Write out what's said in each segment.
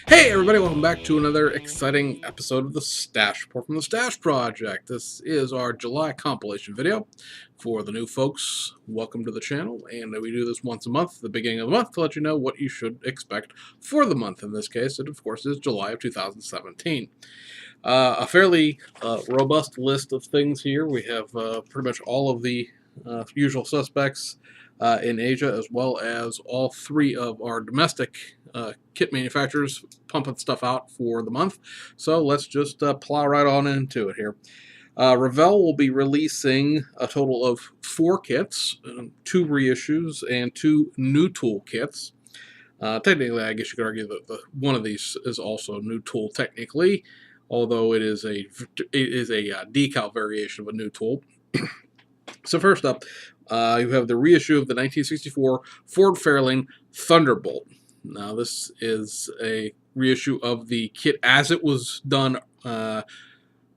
Hey everybody, welcome back to another exciting episode of the Stash Report from the Stash Project. This is our July compilation video for the new folks. Welcome to the channel, and we do this once a month, the beginning of the month, to let you know what you should expect for the month. In this case, it of course is July of 2017. A fairly robust list of things here. We have pretty much all of the usual suspects in Asia, as well as all three of our domestic kit manufacturers pumping stuff out for the month. So let's just plow right on into it here. Revell will be releasing a total of 4 kits, 2 reissues, and 2 new tool kits. Technically, I guess you could argue that one of these is also a new tool technically, although it is a decal variation of a new tool. So first up, you have the reissue of the 1964 Ford Fairlane Thunderbolt. Now this is a reissue of the kit as it was done. I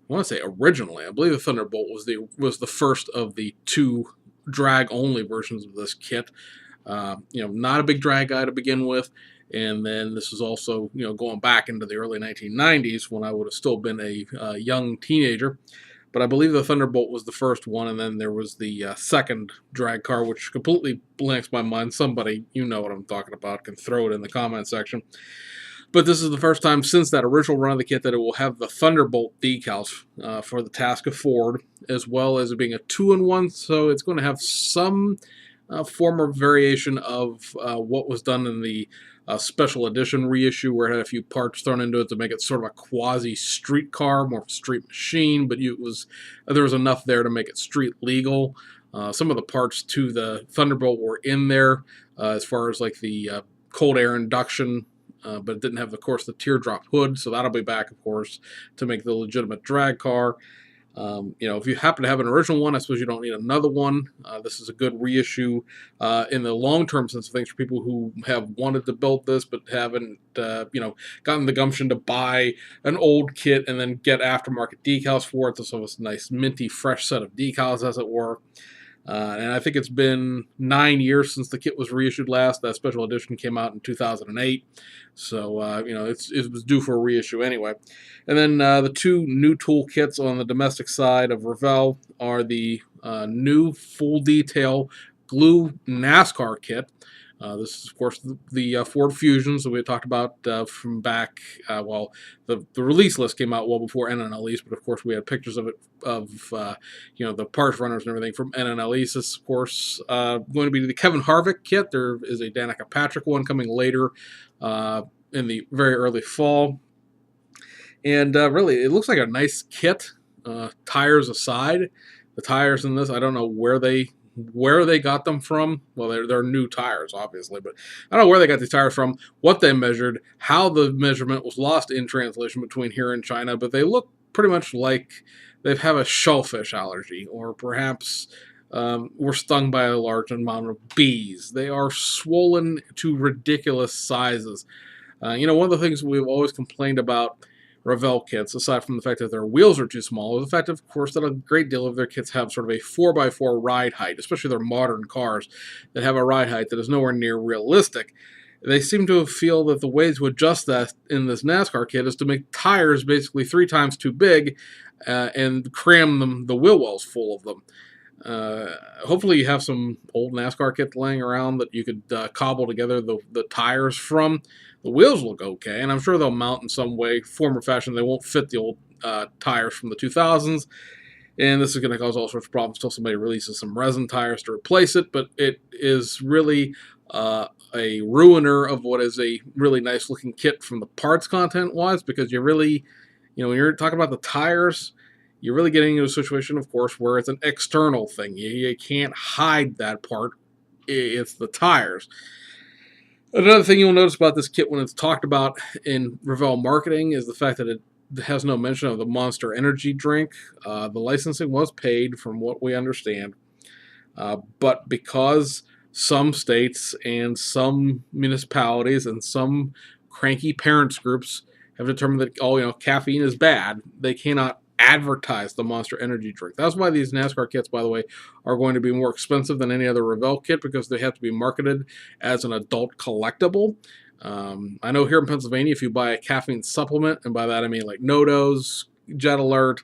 want to say originally. I believe the Thunderbolt was the first of the 2 drag-only versions of this kit. Not a big drag guy to begin with, and then this is also going back into the early 1990s when I would have still been a young teenager. But I believe the Thunderbolt was the first one, and then there was the second drag car, which completely blanks my mind. Somebody, you know what I'm talking about, can throw it in the comment section. But this is the first time since that original run of the kit that it will have the Thunderbolt decals for the task of Ford, as well as it being a 2-in-1, so it's going to have some form of variation of what was done in the special edition reissue, where it had a few parts thrown into it to make it sort of a quasi street car, more of a street machine, but there was enough there to make it street legal. Some of the parts to the Thunderbolt were in there, as far as like the cold air induction, but it didn't have, of course, the teardrop hood, so that'll be back, of course, to make the legitimate drag car. If you happen to have an original one, I suppose you don't need another one. This is a good reissue in the long-term sense of things for people who have wanted to build this but haven't, gotten the gumption to buy an old kit and then get aftermarket decals for it. So it's a nice, minty, fresh set of decals, as it were. And I think it's been 9 years since the kit was reissued last. That special edition came out in 2008. So, it was due for a reissue anyway. And then the 2 new tool kits on the domestic side of Revell are the new full detail glue NASCAR kit. This is, of course, the Ford Fusions that we had talked about from back, the release list came out well before NNL East, but of course we had pictures of it, the parts runners and everything from NNL East. This is, of course, going to be the Kevin Harvick kit. There is a Danica Patrick one coming later in the very early fall. And really, it looks like a nice kit, tires aside. The tires in this, I don't know where they got them from. Well, they're new tires, obviously, but I don't know where they got these tires from, what they measured, how the measurement was lost in translation between here and China, but they look pretty much like they have a shellfish allergy, or perhaps were stung by a large amount of bees. They are swollen to ridiculous sizes. One of the things we've always complained about Revell kits, aside from the fact that their wheels are too small, is the fact, of course, that a great deal of their kits have sort of a 4x4 ride height, especially their modern cars that have a ride height that is nowhere near realistic. They seem to feel that the way to adjust that in this NASCAR kit is to make tires basically 3 times too big and cram the wheel wells full of them. Hopefully you have some old NASCAR kit laying around that you could cobble together the tires from. The wheels look okay, and I'm sure they'll mount in some way, form or fashion. They won't fit the old tires from the 2000s, and this is going to cause all sorts of problems until somebody releases some resin tires to replace it, but it is really a ruiner of what is a really nice looking kit from the parts content wise, because you really, when you're talking about the tires, you're really getting into a situation, of course, where it's an external thing. You can't hide that part. It's the tires. Another thing you'll notice about this kit when it's talked about in Revell marketing is the fact that it has no mention of the Monster Energy drink. The licensing was paid, from what we understand. But because some states and some municipalities and some cranky parents groups have determined that caffeine is bad, they cannot advertise the Monster Energy drink. That's why these NASCAR kits, by the way, are going to be more expensive than any other Revell kit, because they have to be marketed as an adult collectible. I know here in Pennsylvania, if you buy a caffeine supplement, and by that I mean like NoDoz, Jet Alert,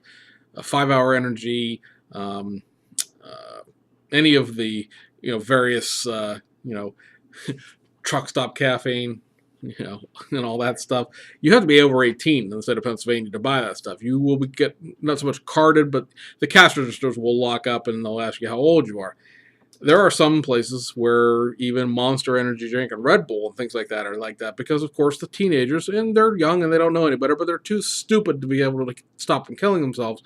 5-Hour Energy, um, uh, any of the various truck stop caffeine, and all that stuff. You have to be over 18 in the state of Pennsylvania to buy that stuff. You will get not so much carded, but the cash registers will lock up and they'll ask you how old you are. There are some places where even Monster Energy drink and Red Bull and things like that are like that because, of course, the teenagers, and they're young and they don't know any better, but they're too stupid to be able to stop from killing themselves.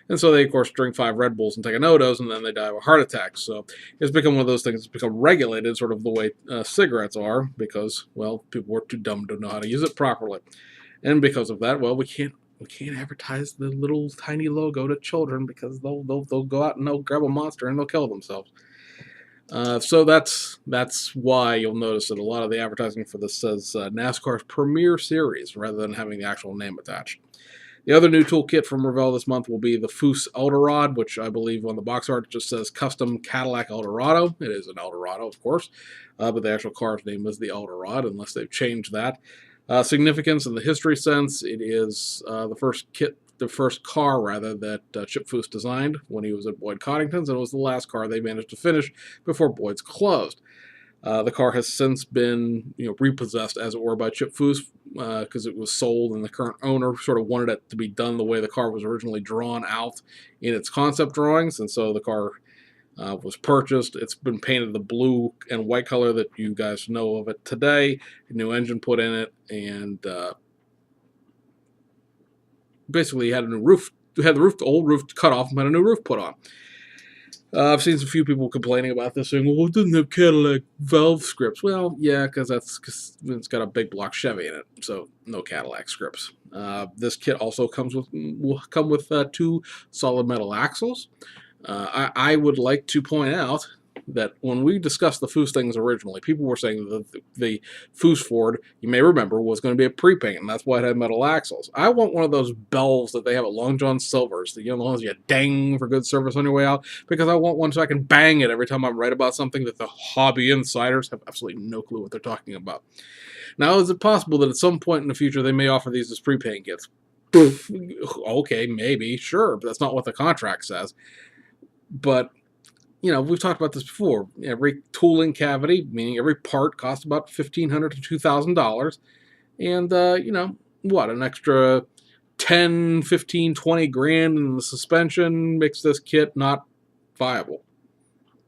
And so they, of course, drink 5 Red Bulls and take a NoDoz, and then they die of a heart attack. So it's become one of those things that's become regulated, sort of the way cigarettes are, because, well, people were too dumb to know how to use it properly. And because of that, well, we can't advertise the little tiny logo to children because they'll go out and they'll grab a Monster and they'll kill themselves. So that's why you'll notice that a lot of the advertising for this says NASCAR's Premier Series rather than having the actual name attached. The other new toolkit from Revell this month will be the Foose Eldorado, which I believe on the box art just says Custom Cadillac Eldorado. It is an Eldorado, of course, but the actual car's name is the Eldorado, unless they've changed that. Significance in the history sense, it is the first car rather that Chip Foose designed when he was at Boyd Coddington's, and it was the last car they managed to finish before Boyd's closed. The car has since been repossessed, as it were, by Chip Foose because it was sold, and the current owner sort of wanted it to be done the way the car was originally drawn out in its concept drawings, and so the car was purchased. It's been painted the blue and white color that you guys know of it today. A new engine put in it, and basically had a new roof. Had the old roof cut off and had a new roof put on. I've seen a few people complaining about this, saying, well, it doesn't have Cadillac valve scripts. Well, yeah, because it's got a big block Chevy in it, so no Cadillac scripts. This kit also will come with 2 solid metal axles. I would like to point out that when we discussed the Foose things originally, people were saying that the Foose Ford, you may remember, was going to be a pre-paint, and that's why it had metal axles. I want one of those bells that they have at Long John Silver's, the ones you dang for good service on your way out, because I want one so I can bang it every time I write about something that the hobby insiders have absolutely no clue what they're talking about. Now, is it possible that at some point in the future they may offer these as pre-paint kits? Okay, maybe, sure, but that's not what the contract says. But we've talked about this before. Every tooling cavity, meaning every part, costs about $1,500 to $2,000. And, what, an extra 10, 15, 20 grand in the suspension makes this kit not viable.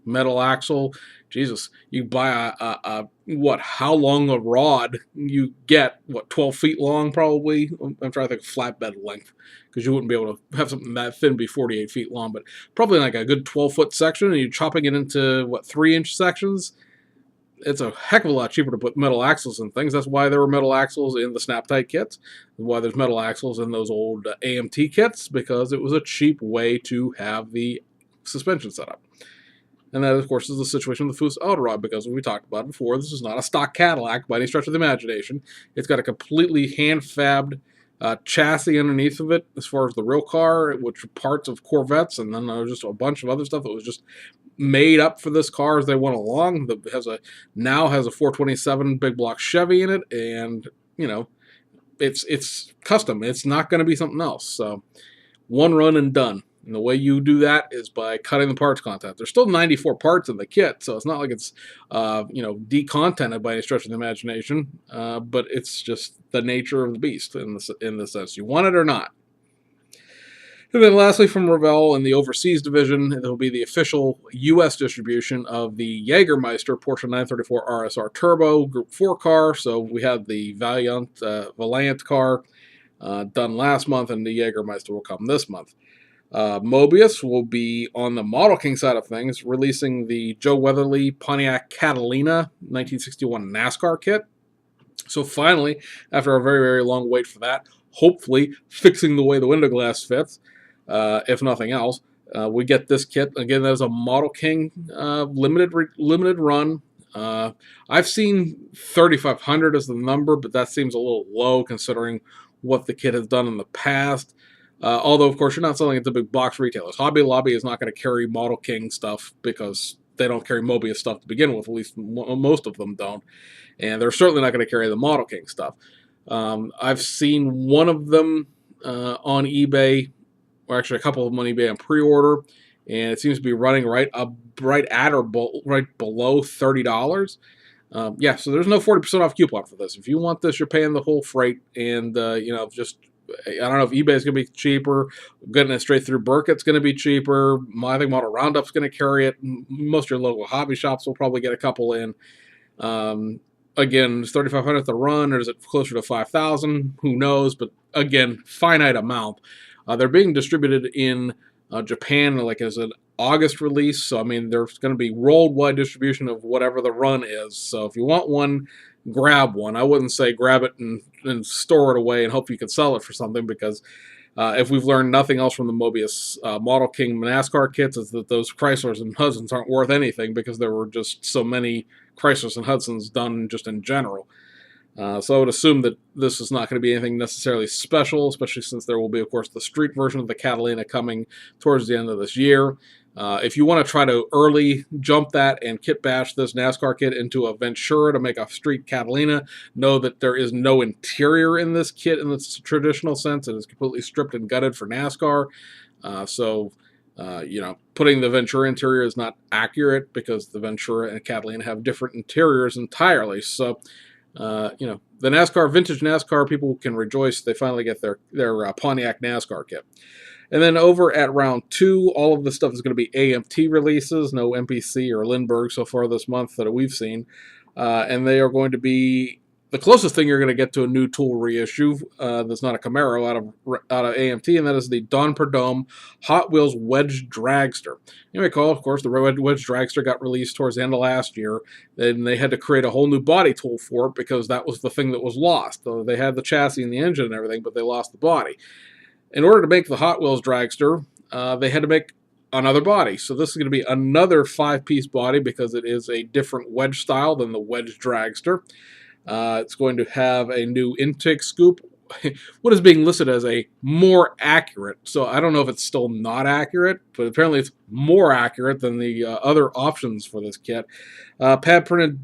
Metal axle, Jesus, you buy how long a rod you get, 12 feet long probably? I'm trying to think of flatbed length, because you wouldn't be able to have something that thin be 48 feet long, but probably like a good 12-foot section, and you're chopping it into, 3-inch sections. It's a heck of a lot cheaper to put metal axles in things. That's why there were metal axles in the Snap-Tight kits, why there's metal axles in those old AMT kits, because it was a cheap way to have the suspension set up. And that, of course, is the situation with the Foose Eldorado, because we talked about it before, this is not a stock Cadillac by any stretch of the imagination. It's got a completely hand-fabbed chassis underneath of it as far as the real car, which are parts of Corvettes, and then there's just a bunch of other stuff that was just made up for this car as they went along. Now has a 427 big block Chevy in it, and, it's custom. It's not going to be something else. So, one run and done. And the way you do that is by cutting the parts content. There's still 94 parts in the kit, so it's not like it's, decontented by any stretch of the imagination, but it's just the nature of the beast in the sense. You want it or not. And then lastly, from Revell in the overseas division, there will be the official U.S. distribution of the Jägermeister Porsche 934 RSR Turbo Group 4 car. So we had the Valiant car done last month, and the Jägermeister will come this month. Mobius will be on the Model King side of things, releasing the Joe Weatherly Pontiac Catalina 1961 NASCAR kit. So finally, after a very, very long wait for that, hopefully fixing the way the window glass fits, if nothing else, we get this kit. Again, that is a Model King limited run. I've seen 3,500 as the number, but that seems a little low considering what the kit has done in the past. Although, of course, you're not selling it to big box retailers. Hobby Lobby is not going to carry Model King stuff because they don't carry Mobius stuff to begin with. At least most of them don't, and they're certainly not going to carry the Model King stuff. I've seen one of them on eBay, or actually a couple of them on eBay on pre-order, and it seems to be running right at or right below $30. Yeah, so there's no 40% off coupon for this. If you want this, you're paying the whole freight, and just I don't know if eBay is going to be cheaper. Getting it straight through Burkett's going to be cheaper. I think Model Roundup's going to carry it. Most of your local hobby shops will probably get a couple in. Again, is 3,500 the run, or is it closer to 5,000? Who knows? But again, finite amount. They're being distributed in Japan like as an August release, so I mean there's going to be worldwide distribution of whatever the run is. So if you want one, grab one. I wouldn't say grab it and store it away and hope you can sell it for something, because if we've learned nothing else from the Mobius Model King NASCAR kits, is that those Chryslers and Hudsons aren't worth anything, because there were just so many Chryslers and Hudsons done just in general. So I would assume that this is not going to be anything necessarily special, especially since there will be, of course, the street version of the Catalina coming towards the end of this year. If you want to try to early jump that and kit bash this NASCAR kit into a Ventura to make a street Catalina, know that there is no interior in this kit in the traditional sense. It is completely stripped and gutted for NASCAR. Putting the Ventura interior is not accurate, because the Ventura and Catalina have different interiors entirely. So, the vintage NASCAR people can rejoice. They finally get their Pontiac NASCAR kit. And then over at round 2, all of this stuff is going to be AMT releases, no MPC or Lindbergh so far this month that we've seen. And they are going to be the closest thing you're going to get to a new tool reissue that's not a Camaro out of AMT, and that is the Don Perdome Hot Wheels Wedge Dragster. You may recall, of course, the Wedge Dragster got released towards the end of last year, and they had to create a whole new body tool for it, because that was the thing that was lost. They had the chassis and the engine and everything, but they lost the body. In order to make the Hot Wheels Dragster, they had to make another body. So this is going to be another 5-piece body, because it is a different wedge style than the Wedge Dragster. It's going to have a new intake scoop, what is being listed as a more accurate. So I don't know if it's still not accurate, but apparently it's more accurate than the other options for this kit. Pad printed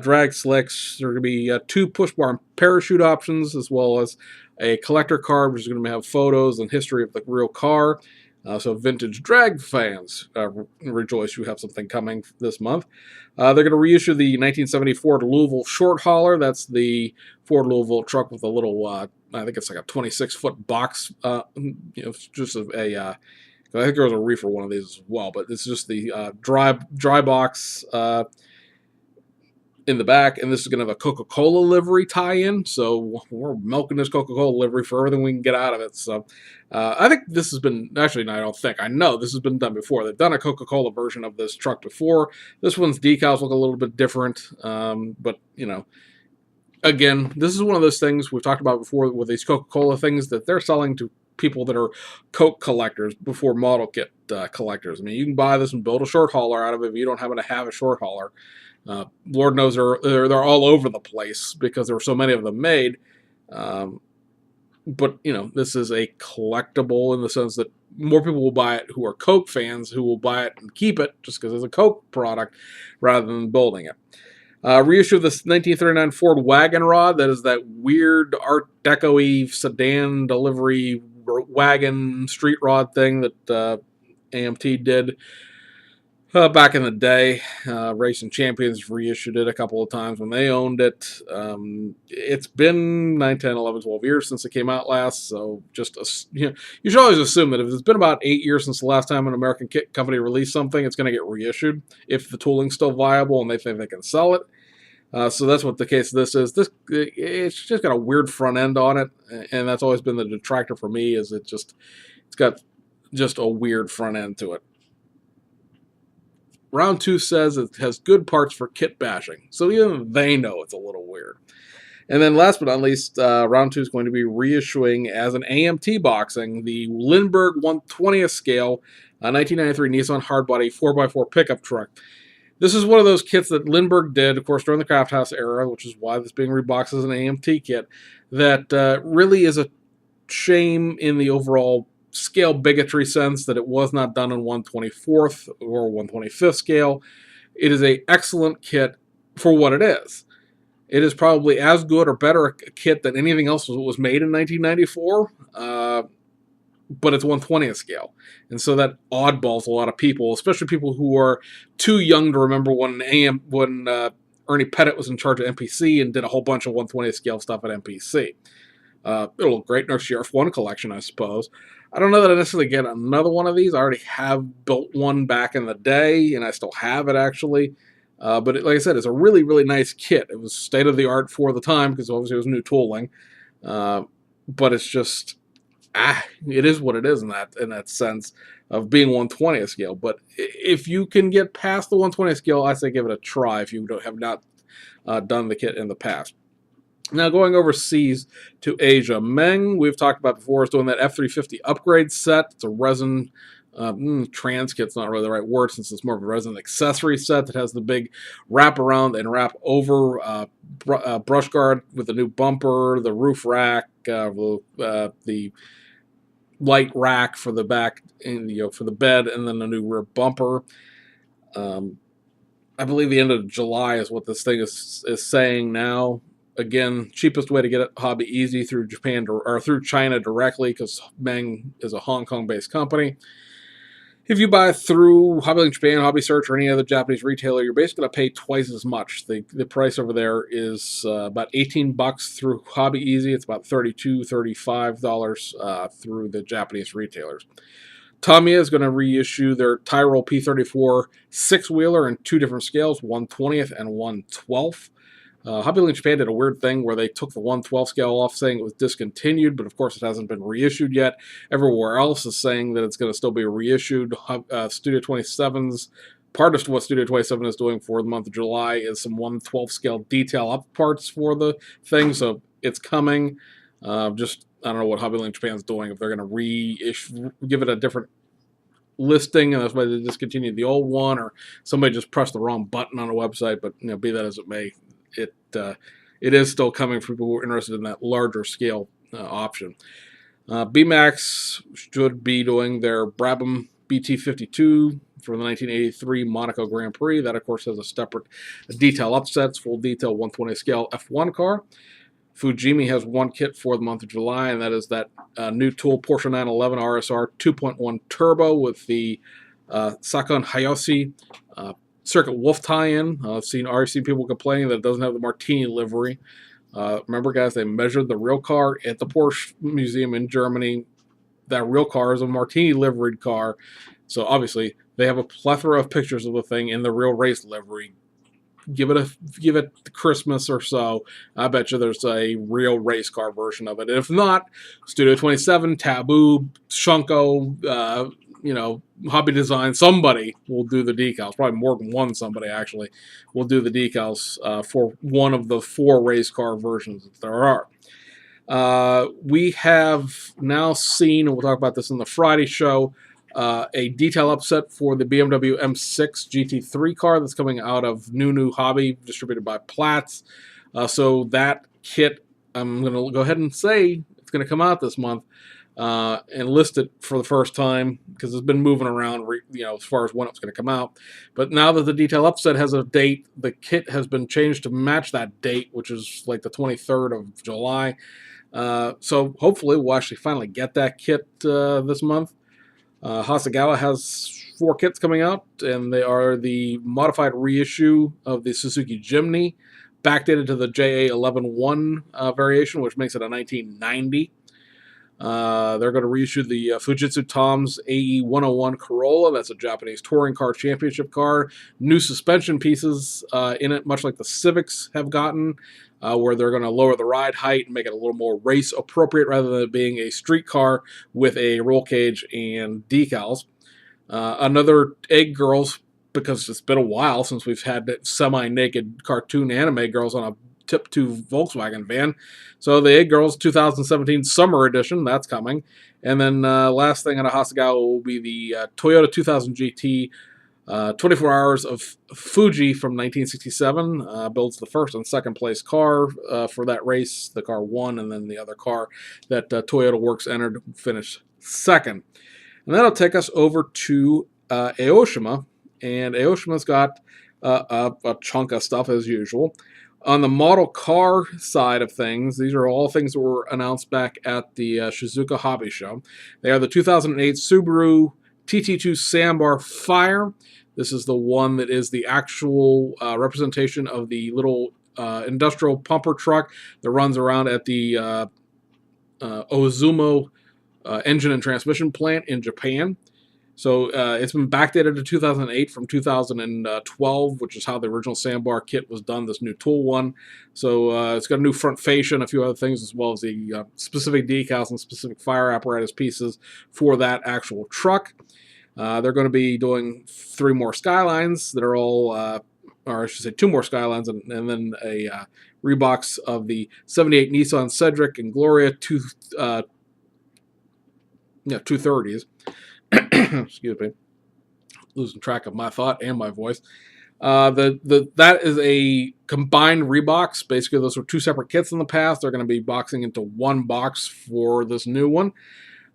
drag slicks. There are going to be 2 push bar and parachute options, as well as a collector card, which is going to have photos and history of the real car. So vintage drag fans, rejoice, you have something coming this month. They're going to reissue the 1970 Ford Louisville short hauler. That's the Ford Louisville truck with a little, I think it's like a 26-foot box. Just I think there was a reefer one of these as well, but it's just the dry box in the back, and this is going to have a Coca-Cola livery tie-in, so we're milking this Coca-Cola livery for everything we can get out of it. So I think this has been, actually, I know this has been done before. They've done a Coca-Cola version of this truck before. This one's decals look a little bit different, but, again, this is one of those things we've talked about before with these Coca-Cola things, that they're selling to people that are Coke collectors before model kit collectors. I mean, you can buy this and build a short hauler out of it if you don't happen to have a short hauler. Lord knows they're all over the place, because there were so many of them made. But, this is a collectible in the sense that more people will buy it who are Coke fans, who will buy it and keep it just because it's a Coke product rather than building it. Reissue of this 1939 Ford Wagon Rod. That is that weird Art Deco-y sedan delivery wagon street rod thing that AMT did back in the day. Racing Champions reissued it a couple of times when they owned it. It's been 9, 10, 11, 12 years since it came out last, so just you should always assume that if it's been about 8 years since the last time an American kit company released something, it's going to get reissued if the tooling's still viable and they think they can sell it. So that's what the case of this is. It's just got a weird front end on it, and that's always been the detractor for me, is it's got just a weird front end to it. Round 2 says it has good parts for kit bashing, so even they know it's a little weird. And then last but not least, Round 2 is going to be reissuing as an AMT boxing the Lindbergh 1/20th scale 1993 Nissan Hardbody 4x4 pickup truck. This is one of those kits that Lindbergh did, of course, during the Craft House era, which is why this is being reboxed as an AMT kit, that really is a shame in the overall scale bigotry sense that it was not done in 1/24 or 1/25 scale. It is a excellent kit for what it is. It is probably as good or better a kit than anything else that was made in 1994, but it's 1/20th scale. And so that oddballs a lot of people, especially people who are too young to remember when Ernie Pettit was in charge of MPC and did a whole bunch of 1/20th scale stuff at MPC. It'll look great in our Sheriff 1 collection, I suppose. I don't know that I necessarily get another one of these. I already have built one back in the day, and I still have it, actually. But like I said, it's a really, really nice kit. It was state-of-the-art for the time, because obviously it was new tooling. But it's just, it is what it is in that sense of being 1/20th scale. But if you can get past the 1/20th scale, I say give it a try if you have not done the kit in the past. Now, going overseas to Asia, Meng, we've talked about before, is doing that F350 upgrade set. It's a resin, trans kit's not really the right word since it's more of a resin accessory set that has the big wrap around and wrap over brush guard with the new bumper, the roof rack, the light rack for the back, and for the bed, and then the new rear bumper. I believe the end of July is what this thing is saying now. Again, cheapest way to get it Hobby Easy through Japan or through China directly, because Meng is a Hong Kong-based company. If you buy through HobbyLink Japan, Hobby Search, or any other Japanese retailer, you're basically going to pay twice as much. The price over there is about $18 through Hobby Easy. It's about $32, $35 through the Japanese retailers. Tamiya is going to reissue their Tyrol P34 six-wheeler in two different scales, 1/20th and 1/12th. HobbyLink Japan did a weird thing where they took the 1/12 scale off, saying it was discontinued, but of course it hasn't been reissued yet. Everywhere else is saying that it's going to still be reissued. Studio 27's, part of what Studio 27 is doing for the month of July is some 1/12 scale detail up parts for the thing, so it's coming. I don't know what HobbyLink Japan's doing, if they're going to reissue, give it a different listing, and that's why they discontinued the old one, or somebody just pressed the wrong button on a website. But be that as it may, it is still coming for people who are interested in that larger scale option. BMAX should be doing their Brabham BT52 for the 1983 Monaco Grand Prix. That, of course, has a separate detail upsets, full detail 1/20 scale F1 car. Fujimi has one kit for the month of July, and that is that new tool Porsche 911 RSR 2.1 Turbo with the Sakon Hayashi Circuit Wolf tie-in. I've seen people complaining that it doesn't have the Martini livery. Remember, guys, they measured the real car at the Porsche Museum in Germany. That real car is a Martini liveried car. So obviously, they have a plethora of pictures of the thing in the real race livery. Give it Christmas or so. I bet you there's a real race car version of it. And if not, Studio 27, Taboo, Shunko, Hobby Design, somebody will do the decals. Probably more than one somebody, actually, will do the decals for one of the 4 race car versions that there are. We have now seen, and we'll talk about this in the Friday show, a detail upset for the BMW M6 GT3 car that's coming out of New Hobby, distributed by Platts. So that kit, I'm going to go ahead and say it's going to come out this month. And list it for the first time, because it's been moving around, as far as when it's going to come out. But now that the detail upset has a date, the kit has been changed to match that date, which is like the 23rd of July. So hopefully we'll actually finally get that kit this month. Hasegawa has 4 kits coming out, and they are the modified reissue of the Suzuki Jimny, backdated to the JA111 variation, which makes it a 1990. They're going to reissue the Fujitsu Tom's AE101 Corolla. That's a Japanese touring car championship car. New suspension pieces in it, much like the Civics have gotten, where they're going to lower the ride height and make it a little more race appropriate rather than it being a street car with a roll cage and decals. Another Egg Girls, because it's been a while since we've had semi-naked cartoon anime girls on a Tip 2 Volkswagen van. So the Egg Girls 2017 Summer Edition, that's coming. And then last thing on a Hasegawa will be the Toyota 2000 GT 24 Hours of Fuji from 1967. Builds the first and second place car for that race. The car won, and then the other car that Toyota Works entered finished 2nd. And that'll take us over to Aoshima, and Aoshima's got a chunk of stuff as usual. On the model car side of things, these are all things that were announced back at the Shizuoka Hobby Show. They are the 2008 Subaru TT2 Sambar Fire. This is the one that is the actual representation of the little industrial pumper truck that runs around at the Ozumo engine and transmission plant in Japan. So it's been backdated to 2008 from 2012, which is how the original Sambar kit was done, this new tool one. So it's got a new front fascia and a few other things, as well as the specific decals and specific fire apparatus pieces for that actual truck. They're going to be doing 3 more Skylines that are all, or I should say 2 more Skylines, and then a rebox of the 78 Nissan Cedric and Gloria 230s. Excuse me, losing track of my thought and my voice. That is a combined rebox. Basically, those were 2 separate kits in the past. They're going to be boxing into 1 box for this new one.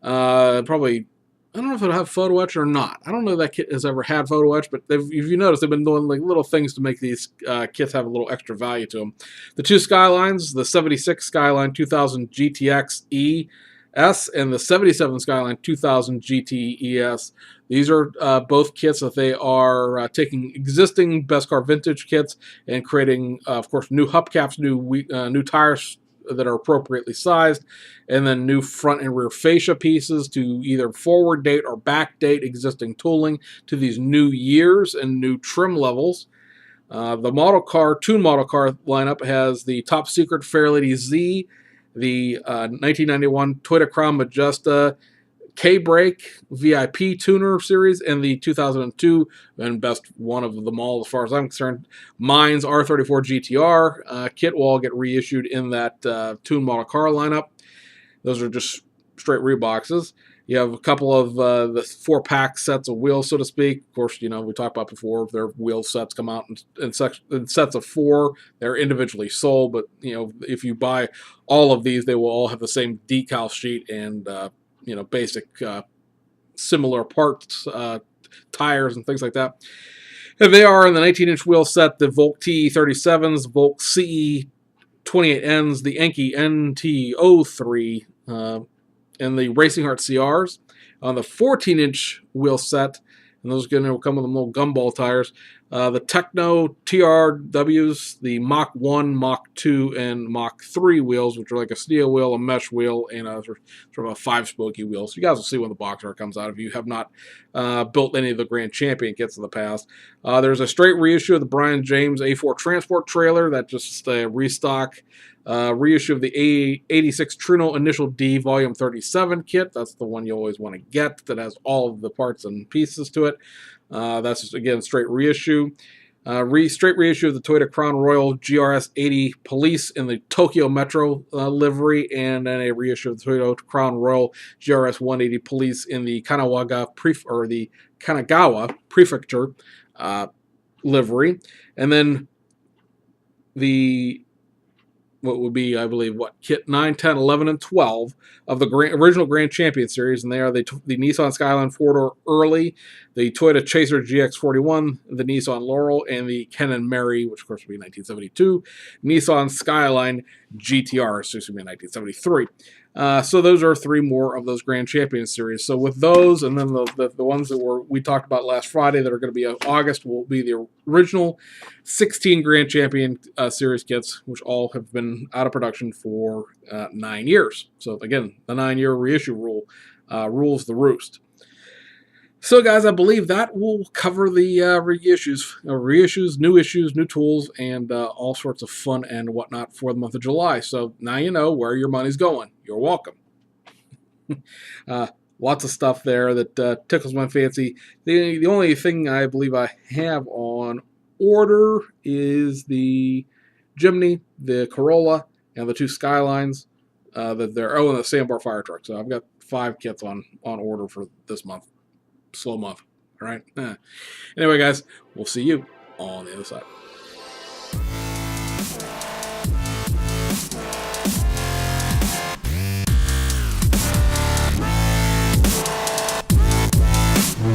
Probably, I don't know if it'll have photo etch or not. I don't know if that kit has ever had photo etch, but if you notice, they've been doing like little things to make these kits have a little extra value to them. The 2 Skylines, the 76 Skyline 2000 GTX E S and the 77 Skyline 2000 GT-ES. These are both kits that they are taking existing Best Car Vintage kits and creating, of course, new hubcaps, new tires that are appropriately sized, and then new front and rear fascia pieces to either forward date or back date existing tooling to these new years and new trim levels. The Tune model car lineup has the top secret Fairlady Z, the 1991 Toyota Crown Majesta K-Brake VIP Tuner Series, and the 2002, and best one of them all as far as I'm concerned, Mines R34 GTR kit will all get reissued in that Tune model car lineup. Those are just straight reboxes. You have a couple of the 4-pack sets of wheels, so to speak. Of course, we talked about before, their wheel sets come out in sets of 4. They're individually sold, but, if you buy all of these, they will all have the same decal sheet and, basic similar parts, tires and things like that. And they are in the 19-inch wheel set, the Volk TE37s, Volk CE28Ns, the Enkei NT03, and the Racing Heart CRs. On the 14-inch wheel set, and those are going to come with them little gumball tires, the Tekno TRWs, the Mach 1, Mach 2, and Mach 3 wheels, which are like a steel wheel, a mesh wheel, and a sort of a 5-spokey wheel. So you guys will see when the box art comes out if you have not built any of the Grand Champion kits in the past. There's a straight reissue of the Brian James A4 Transport trailer. That's just a restock reissue of the 86 Trino Initial D Volume 37 kit. That's the one you always want to get, that has all of the parts and pieces to it. That's just, again, straight reissue. Straight reissue of the Toyota Crown Royal GRS 80 Police in the Tokyo Metro livery, and then a reissue of the Toyota Crown Royal GRS 180 Police in the Kanagawa Prefecture livery. And then what would be, I believe, kit 9, 10, 11, and 12 of the original Grand Champion series, and they are the Nissan Skyline 4-door Early, the Toyota Chaser GX41, the Nissan Laurel, and the Ken and Mary, which of course would be 1972, Nissan Skyline GTR, so this would be 1973. So those are 3 more of those Grand Champion series. So with those, and then the ones that we talked about last Friday that are going to be in August will be the original 16 Grand Champion series kits, which all have been out of production for 9 years. So again, the 9-year reissue rule rules the roost. So guys, I believe that will cover the reissues, new issues, new tools, and all sorts of fun and whatnot for the month of July. So now you know where your money's going. You're welcome. Lots of stuff there that tickles my fancy. The only thing I believe I have on order is the Jimny, the Corolla, and the 2 Skylines. And the Sambar fire truck. So I've got 5 kits on order for this month. Slow month. All right. Anyway, guys, we'll see you on the other side.